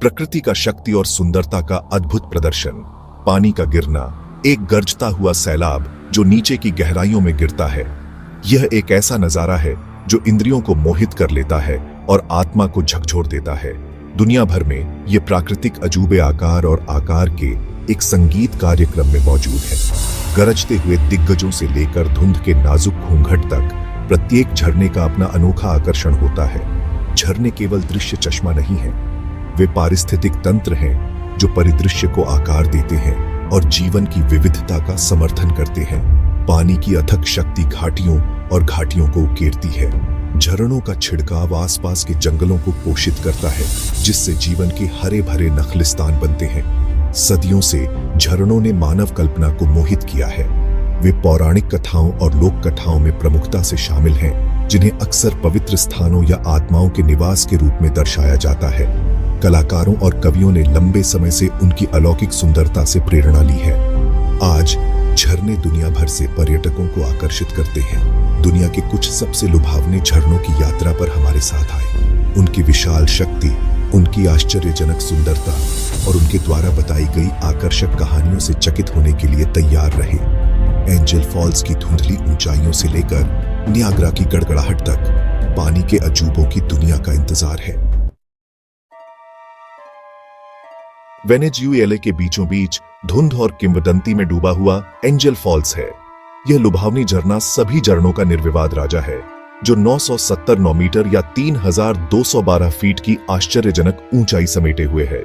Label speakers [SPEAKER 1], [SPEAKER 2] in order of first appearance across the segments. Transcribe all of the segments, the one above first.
[SPEAKER 1] प्रकृति का शक्ति और सुंदरता का अद्भुत प्रदर्शन। पानी का गिरना, एक गरजता हुआ सैलाब जो नीचे की गहराइयों में गिरता है। यह एक ऐसा नजारा है जो इंद्रियों को मोहित कर लेता है और आत्मा को झकझोर देता है। दुनिया भर में ये प्राकृतिक अजूबे आकार और आकार के एक संगीत कार्यक्रम में मौजूद है। गरजते हुए दिग्गजों से लेकर धुंध के नाजुक घूंघट तक प्रत्येक झरने का अपना अनोखा आकर्षण होता है। झरने केवल दृश्य चश्मा नहीं है, वे पारिस्थितिक तंत्र हैं जो परिदृश्य को आकार देते हैं और जीवन की विविधता का समर्थन करते हैं। पानी की अथक शक्ति घाटियों और घाटियों को उकेरती है। झरनों का छिड़काव आसपास के जंगलों को पोषित करता है, जिससे जीवन के हरे भरे नखलिस्तान बनते हैं। सदियों से झरनों ने मानव कल्पना को मोहित किया है। वे पौराणिक कथाओं और लोक कथाओं में प्रमुखता से शामिल हैं, जिन्हें अक्सर पवित्र स्थानों या आत्माओं के निवास के रूप में दर्शाया जाता है। कलाकारों और कवियों ने लंबे समय से उनकी अलौकिक सुंदरता से प्रेरणा ली है। आज झरने दुनिया भर से पर्यटकों को आकर्षित करते हैं। दुनिया के कुछ सबसे लुभावने झरनों की यात्रा पर हमारे साथ आए। उनकी विशाल शक्ति, उनकी आश्चर्यजनक सुंदरता और उनके द्वारा बताई गई आकर्षक कहानियों से चकित होने के लिए तैयार रहे। एंजल फॉल्स की धुंधली ऊंचाइयों से लेकर नियाग्रा की गड़गड़ाहट तक पानी के अजूबों की दुनिया का इंतजार है। वेनेजुएला के बीचों बीच धुंध और किंवदंती में डूबा हुआ एंजल फॉल्स है। यह लुभावनी झरना सभी झरनों का निर्विवाद राजा है, जो 979 मीटर या 3212 फीट की आश्चर्यजनक ऊंचाई समेटे हुए है।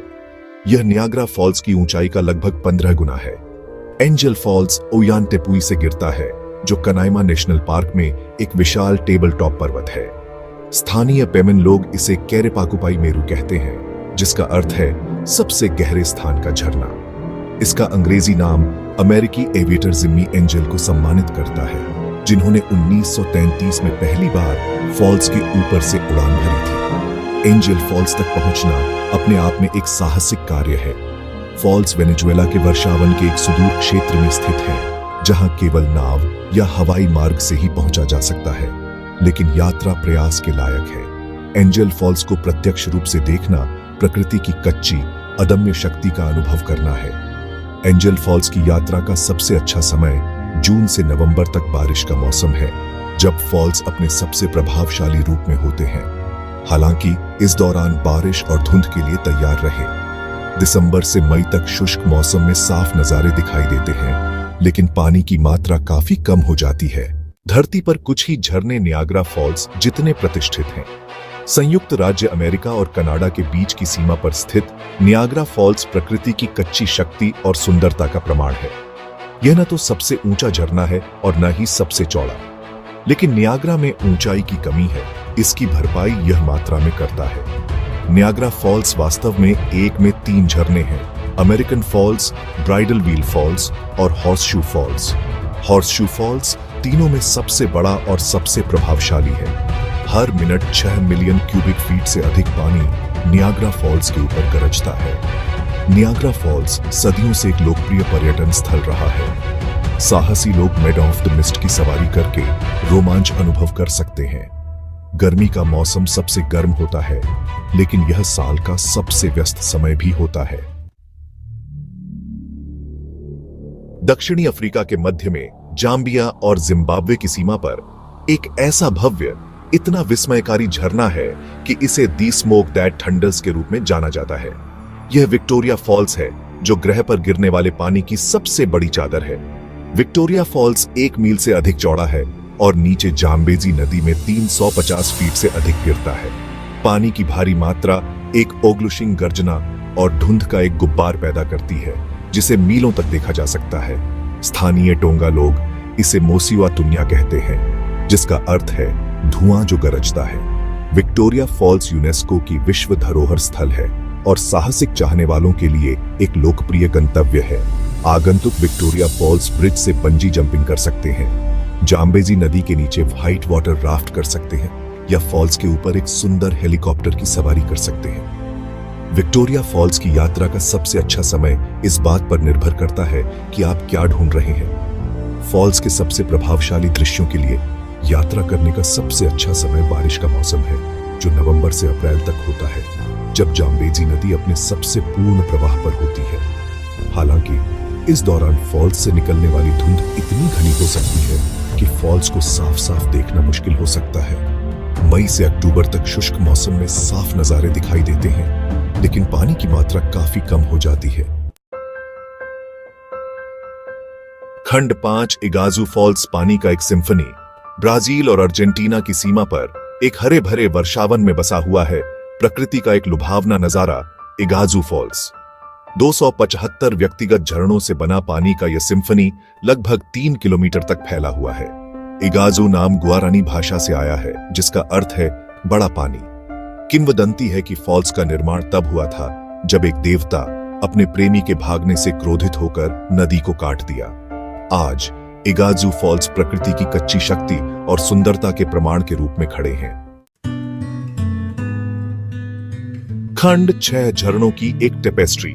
[SPEAKER 1] यह नियाग्रा फॉल्स की ऊंचाई का लगभग 15 गुना है। एंजल फॉल्स ओयानटेपुई से गिरता है, जो कनाइमा नेशनल पार्क में एक विशाल टेबल टॉप पर्वत है। स्थानीय पेमेन लोग इसे कैरेपाकुपाई मेरू कहते हैं, जिसका अर्थ है सबसे गहरे स्थान का झरना। इसका अंग्रेजी नाम अमेरिकी एविएटर जिम्मी एंजल को सम्मानित करता है, जिन्होंने 1933 में पहली बार फॉल्स के ऊपर से उड़ान भरी थी। एंजल फॉल्स तक पहुंचना अपने आप में एक साहसिक कार्य है। फॉल्स वेनेजुएला के वर्षावन के एक सुदूर क्षेत्र में स्थित है, जहां केवल नाव या हवाई मार्ग से ही पहुंचा जा सकता है, लेकिन यात्रा प्रयास के लायक है। एंजल फॉल्स को प्रत्यक्ष रूप से देखना प्रकृति की कच्ची अदम्य शक्ति का अनुभव करना है। एंजल फॉल्स की यात्रा का सबसे अच्छा समय जून से नवंबर तक बारिश का मौसम है, जब फॉल्स अपने सबसे प्रभावशाली रूप में होते हैं। हालांकि इस दौरान बारिश और धुंध के लिए तैयार रहे। दिसंबर से मई तक शुष्क मौसम में साफ नजारे दिखाई देते हैं, लेकिन पानी की मात्रा काफी कम हो जाती है। धरती पर कुछ ही झरने नियाग्रा फॉल्स जितने प्रतिष्ठित हैं। संयुक्त राज्य अमेरिका और कनाडा के बीच की सीमा पर स्थित नियाग्रा फॉल्स प्रकृति की कच्ची शक्ति और सुंदरता का प्रमाण है। यह न तो सबसे ऊंचा झरना है और न ही सबसे चौड़ा, लेकिन नियाग्रा में ऊंचाई की कमी है, इसकी भरपाई यह मात्रा में करता है। नियाग्रा फॉल्स वास्तव में एक में 3 झरने हैं: American Falls, Bridal Veil Falls और हॉर्सशू फॉल्स। हॉर्सशू फॉल्स तीनों में सबसे बड़ा और सबसे प्रभावशाली है। हर मिनट 6 मिलियन क्यूबिक फीट से अधिक पानी नियाग्रा फॉल्स के ऊपर गरजता है। नियाग्रा फॉल्स सदियों से एक लोकप्रिय पर्यटन स्थल रहा है। साहसी लोग मेडो ऑफ द मिस्ट की सवारी करके रोमांच अनुभव कर सकते हैं। गर्मी का मौसम सबसे गर्म होता है, लेकिन यह साल का सबसे व्यस्त समय भी होता है। दक्षिणी अफ्रीका के मध्य में जाम्बिया और जिम्बाब्वे की सीमा पर एक ऐसा भव्य, इतना विस्मयकारी झरना है कि इसे दी स्मोक दैट थंडर्स के रूप में जाना जाता है। यह विक्टोरिया फॉल्स है, जो ग्रह पर गिरने वाले पानी की सबसे बड़ी चादर है। विक्टोरिया फॉल्स 1 मील से अधिक चौड़ा है और नीचे जाम्बेजी नदी में 350 फीट से अधिक गिरता है। पानी की भारी मात्रा एक ओग्लुशिंग गर्जना और धुंध का एक गुब्बार पैदा करती है, जिसे मीलों तक देखा जा सकता है। स्थानीय टोंगा लोग इसे मोसिवा तुन्या कहते हैं, जिसका अर्थ है धुआं जो गरजता है। विक्टोरिया फॉल्स यूनेस्को की विश्व धरोहर स्थल है और साहसिक चाहने वालों के लिए एक लोकप्रिय गंतव्य है। आगंतुक विक्टोरिया फॉल्स ब्रिज से बंजी जंपिंग कर सकते हैं, जाम्बेजी नदी के नीचे व्हाइट वाटर राफ्ट कर सकते हैं या फॉल्स के ऊपर एक सुंदर हेलीकॉप्टर की सवारी कर सकते हैं। विक्टोरिया फॉल्स की यात्रा का सबसे अच्छा समय इस बात पर निर्भर करता है कि आप क्या ढूंढ रहे हैं। फॉल्स के सबसे प्रभावशाली दृश्यों के लिए यात्रा करने का सबसे अच्छा समय बारिश का मौसम है, जो नवंबर से अप्रैल तक होता है। जब जाम्बेजी नदी अपने सबसे पूर्ण प्रवाह पर होती है। हालांकि इस दौरान फॉल्स से निकलने वाली धुंध इतनी घनी हो सकती है कि फॉल्स को साफ साफ देखना मुश्किल हो सकता है। मई से अक्टूबर तक शुष्क मौसम में साफ नजारे दिखाई देते हैं, लेकिन पानी की मात्रा काफी कम हो जाती है। खंड 5 इगाजू फॉल्स पानी का एक सिम्फनी ब्राजील और अर्जेंटीना की सीमा पर एक हरे भरे वर्षावन में बसा हुआ है। प्रकृति का एक लुभावना नजारा इगाजू फॉल्स। 275 व्यक्तिगत झरनों से बना पानी का यह सिम्फनी लगभग 3 किलोमीटर तक फैला हुआ है। इगाजू नाम गुआरानी भाषा से आया है, जिसका अर्थ है बड़ा पानी। किंवदंती है कि फॉल्स का निर्माण तब हुआ था जब एक देवता अपने प्रेमी के भागने से क्रोधित होकर नदी को काट दिया। आज इगाजू फॉल्स प्रकृति की कच्ची शक्ति और सुंदरता के प्रमाण के रूप में खड़े हैं। खंड 6 झरनों की एक टेपेस्ट्री।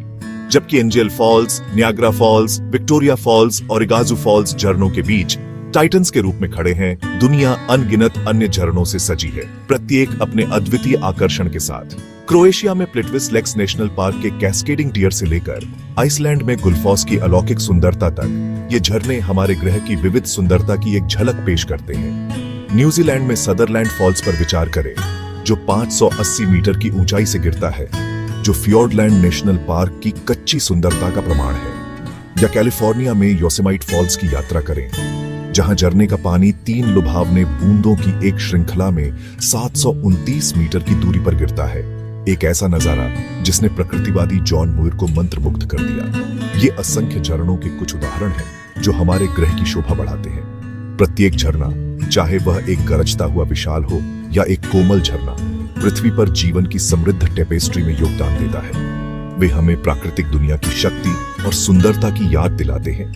[SPEAKER 1] जबकि Angel Falls, Niagara Falls, Victoria Falls और इगाजू फॉल्स झरनों के बीच टाइटन्स के रूप में खड़े हैं, दुनिया अनगिनत अन्य झरनों से सजी है, प्रत्येक अपने अद्वितीय आकर्षण के साथ। क्रोएशिया में प्लिट्विस लेक्स नेशनल पार्क के कैस्केडिंग डियर से लेकर आइसलैंड में गुल्फॉस की अलौकिक सुंदरता तक, ये झरने हमारे ग्रह की विविध सुंदरता की एक झलक पेश करते हैं। न्यूजीलैंड में सदरलैंड फॉल्स पर विचार करें, जो 580 मीटर की ऊंचाई से गिरता है, जो फियोर्डलैंड नेशनल पार्क की कच्ची सुंदरता का प्रमाण है। या कैलिफोर्निया में योसेमाइट फॉल्स की यात्रा करें, जहां झरने का पानी 3 लुभावने बूंदों की एक श्रृंखला में 729 मीटर की दूरी पर गिरता है। एक ऐसा नजारा जिसने प्रकृतिवादी जॉन मुइर को मंत्रमुग्ध कर दिया। ये असंख्य झरनों के कुछ उदाहरण हैं जो हमारे ग्रह की शोभा बढ़ाते हैं। प्रत्येक झरना, चाहे वह एक गरजता हुआ विशाल हो या एक कोमल झरना, पृथ्वी पर जीवन की समृद्ध टेपेस्ट्री में योगदान देता है। वे हमें प्राकृतिक दुनिया की शक्ति और सुंदरता की याद दिलाते हैं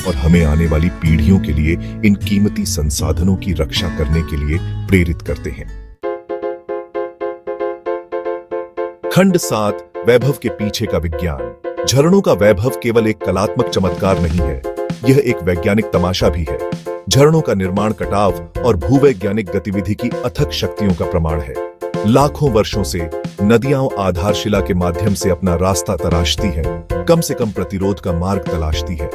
[SPEAKER 1] और हमें आने वाली पीढ़ियों के लिए इन कीमती संसाधनों की रक्षा करने के लिए प्रेरित करते हैं। खंड 7 वैभव के पीछे का विज्ञान। झरनों का वैभव केवल एक कलात्मक चमत्कार नहीं है, यह एक वैज्ञानिक तमाशा भी है। झरनों का निर्माण कटाव और भूवैज्ञानिक गतिविधि की अथक शक्तियों का प्रमाण है। लाखों वर्षों से नदियां आधारशिला के माध्यम से अपना रास्ता तराशती हैं, कम से कम प्रतिरोध का मार्ग तलाशती है।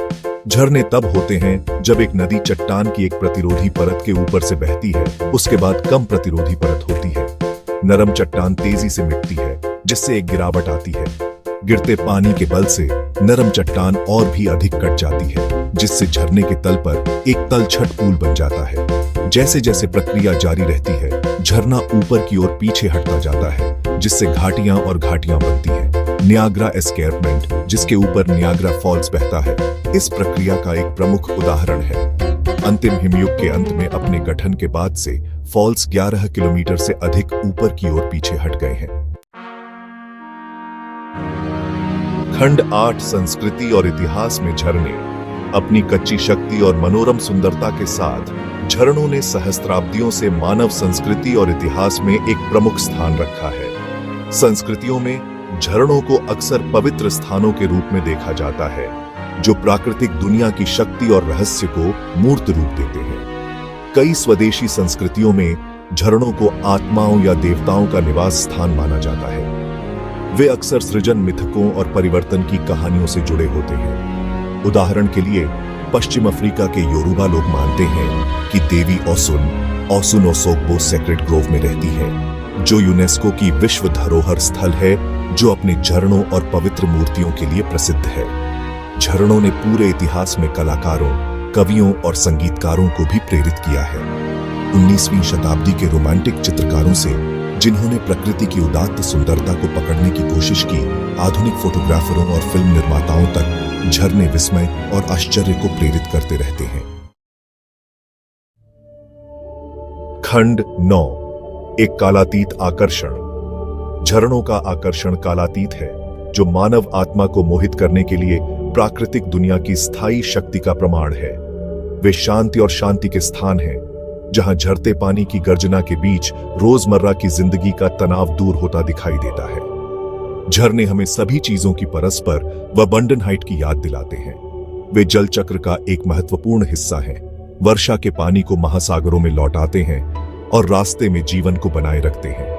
[SPEAKER 1] झरने तब होते हैं जब एक नदी चट्टान की एक प्रतिरोधी परत के ऊपर से बहती है, उसके बाद कम प्रतिरोधी परत होती है। नरम चट्टान तेजी से मिटती है, जिससे एक गिरावट आती है। गिरते पानी के बल से नरम चट्टान और भी अधिक कट जाती है, जिससे झरने के तल पर एक तलछट पुल बन जाता है। जैसे जैसे प्रक्रिया जारी रहती है, झरना ऊपर की ओर पीछे हटता जाता है, जिससे घाटियां और घाटियां बनती हैं। नियाग्रा एस्केर्पमेंट, जिसके ऊपर नियाग्रा फॉल्स बहता है, इस प्रक्रिया का एक प्रमुख उदाहरण है। अंतिम हिमयुग के अंत में अपने गठन के बाद से फॉल्स 11 किलोमीटर से अधिक ऊपर की ओर पीछे हट गए हैं। खंड 8 संस्कृति और इतिहास में झरने। अपनी कच्ची शक्ति और मनोरम सुंदरता के साथ झरनों ने सहस्त्राब्दियों से मानव संस्कृति और इतिहास में एक प्रमुख स्थान रखा है। संस्कृतियों में झरनों को अक्सर पवित्र स्थानों के रूप में देखा जाता है, जो प्राकृतिक दुनिया की शक्ति और रहस्य को मूर्त रूप देते हैं। कई स्वदेशी संस्कृतियों में झरनों को आत्माओं या देवताओं का निवास स्थान माना जाता है। वे अक्सर सृजन मिथकों और परिवर्तन की कहानियों से जुड़े होते हैं। उदाहरण के लिए पश्चिम अफ्रीका के योरूबा लोग मानते हैं कि देवी ओसुन ओसोग्बो सेक्रेड ग्रोव में रहती है, जो यूनेस्को की विश्व धरोहर स्थल है, जो अपने झरनों और पवित्र मूर्तियों के लिए प्रसिद्ध है। झरनों ने पूरे इतिहास में कलाकारों, कवियों और संगीतकारों को भी प्रेरित किया है। 19वीं शताब्दी के रोमांटिक चित्रकारों से, जिन्होंने प्रकृति की उदात्त सुंदरता को पकड़ने की कोशिश की, आधुनिक फोटोग्राफरों और फिल्म निर्माताओं तक झरने विस्मय और आश्चर्य को प्रेरित करते रहते हैं। खंड 9 एक कालातीत आकर्षण। झरनों का आकर्षण कालातीत है, जो मानव आत्मा को मोहित करने के लिए प्राकृतिक दुनिया की स्थायी शक्ति का प्रमाण है। वे शांति और शांति के स्थान हैं, जहां झरते पानी की गर्जना के बीच रोजमर्रा की जिंदगी का तनाव दूर होता दिखाई देता है। झरने हमें सभी चीजों की परस्पर व बंडन हाइट की याद दिलाते हैं। वे जल चक्र का एक महत्वपूर्ण हिस्सा हैं, वर्षा के पानी को महासागरों में लौटाते हैं और रास्ते में जीवन को बनाए रखते हैं।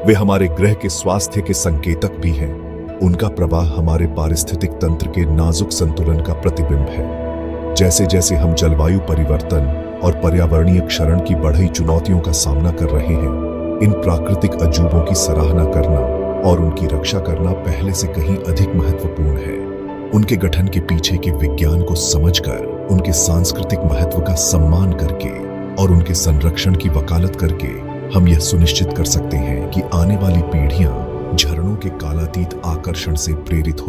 [SPEAKER 1] वे हमारे ग्रह के स्वास्थ्य के संकेतक भी हैं। उनका प्रवाह हमारे पारिस्थितिक तंत्र के नाजुक संतुलन का प्रतिबिंब है। जैसे जैसे हम जलवायु परिवर्तन और पर्यावरणीय क्षरण की बढ़ई चुनौतियों का सामना कर रहे हैं, इन प्राकृतिक अजूबों की सराहना करना और उनकी रक्षा करना पहले से कहीं अधिक महत्वपूर्ण है। उनके गठन के पीछे के विज्ञान को समझकर, उनके सांस्कृतिक महत्व का सम्मान करके और उनके संरक्षण की वकालत करके हम यह सुनिश्चित कर सकते हैं कि आने वाली पीढ़ियां झरनों के कालातीत आकर्षण से प्रेरित हो